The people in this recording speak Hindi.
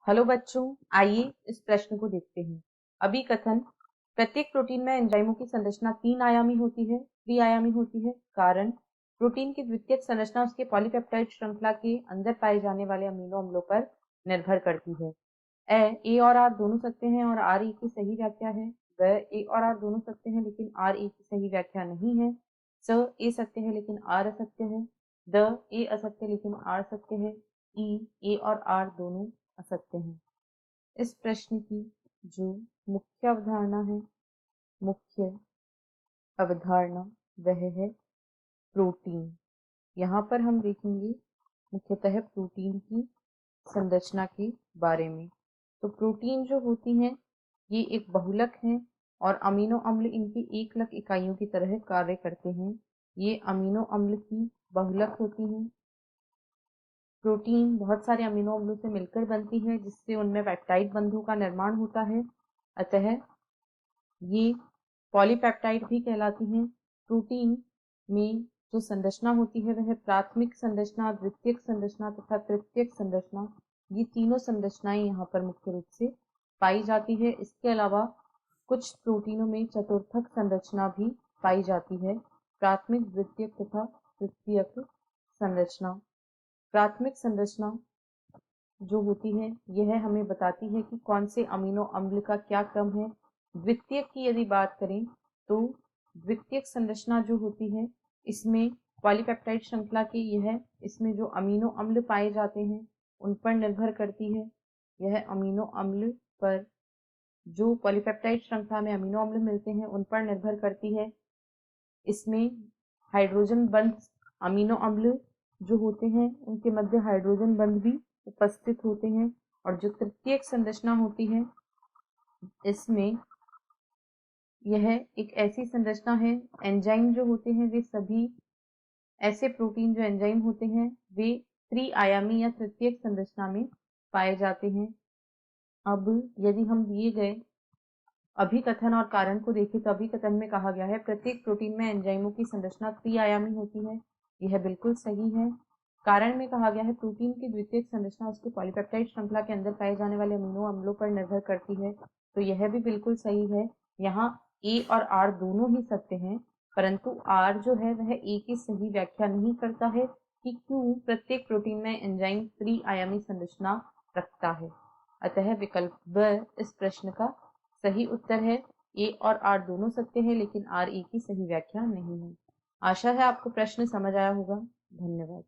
हेलो बच्चों, आइए इस प्रश्न को देखते हैं। अभी कथन, प्रत्येक प्रोटीन में एंजाइमों की संरचना तीन आयामी होती है, त्रिआयामी होती है। कारण, प्रोटीन की द्वितीयक संरचना उसके पॉलीपेप्टाइड श्रृंखला के अंदर पाए जाने वाले अमीनो अम्लों पर निर्भर करती है। ए और आर दोनों सत्य हैं और आर ए की सही व्याख्या है। ब ए और आर दोनों सत्य हैं लेकिन आर ए की सही व्याख्या नहीं है। स ए सत्य है लेकिन आर असत्य है। द ए असत्य लेकिन आर सत्य है। ई ए और आर दोनों असत्य हैं। इस प्रश्न की जो मुख्य अवधारणा है, मुख्य अवधारणा वह है प्रोटीन। यहाँ पर हम देखेंगे मुख्यतः प्रोटीन की संरचना के बारे में। तो प्रोटीन जो होती हैं ये एक बहुलक हैं और अमीनो अम्ल इनकी एकलक इकाइयों की तरह कार्य करते हैं। ये अमीनो अम्ल की बहुलक होती हैं। प्रोटीन बहुत सारे अमीनो अम्लों से मिलकर बनती है जिससे उनमें पेप्टाइड बंधों का निर्माण होता है। अतः ये पॉलीपेप्टाइड भी कहलाती हैं। प्रोटीन में जो संरचना होती है वह प्राथमिक संरचना, द्वितीयक संरचना तथा तृतीयक संरचना, ये तीनों संरचनाएं यहाँ पर मुख्य रूप से पाई जाती है। इसके अलावा कुछ प्रोटीनों में चतुर्थक संरचना भी पाई जाती है। प्राथमिक, द्वितीयक तथा तृतीयक संरचना। प्राथमिक संरचना जो होती है यह हमें बताती है कि कौन से अमीनो अम्ल का क्या क्रम है। द्वितीयक की यदि बात करें तो द्वितीयक संरचना जो होती है इसमें पॉलीपेप्टाइड श्रृंखला की इसमें जो अमीनो अम्ल पाए जाते हैं उन पर निर्भर करती है। यह अमीनो अम्ल पर जो पॉलीपेप्टाइड श्रृंखला में अमीनो अम्ल मिलते हैं उन पर निर्भर करती है। इसमें हाइड्रोजन बंध अमीनो अम्ल जो होते हैं उनके मध्य हाइड्रोजन बंध भी उपस्थित होते हैं। और जो तृतीयक संरचना होती है इसमें यह एक ऐसी संरचना है, एंजाइम जो होते हैं वे सभी ऐसे प्रोटीन जो एंजाइम होते हैं वे त्रिआयामी या तृतीयक संरचना में पाए जाते हैं। अब यदि हम दिए गए अभिकथन और कारण को देखें तो अभिकथन में कहा गया है प्रत्येक प्रोटीन में एंजाइमों की संरचना त्रिआयामी होती है। यह बिल्कुल सही है। कारण में कहा गया है प्रोटीन की द्वितीयक संरचना उसके पॉलीपेप्टाइड श्रृंखला के अंदर पाए जाने वाले अमीनो अम्लों पर निर्भर करती है, तो यह भी बिल्कुल सही है। यहाँ ए और आर दोनों ही सत्य हैं, परंतु आर जो है वह ए की सही व्याख्या नहीं करता है कि क्यों प्रत्येक प्रोटीन में एंजाइम त्रिआयामी संरचना रखता है। अतः विकल्प ब इस प्रश्न का सही उत्तर है। ए और आर दोनों सत्य है लेकिन आर ए की सही व्याख्या नहीं है। आशा है आपको प्रश्न समझ आया होगा। धन्यवाद।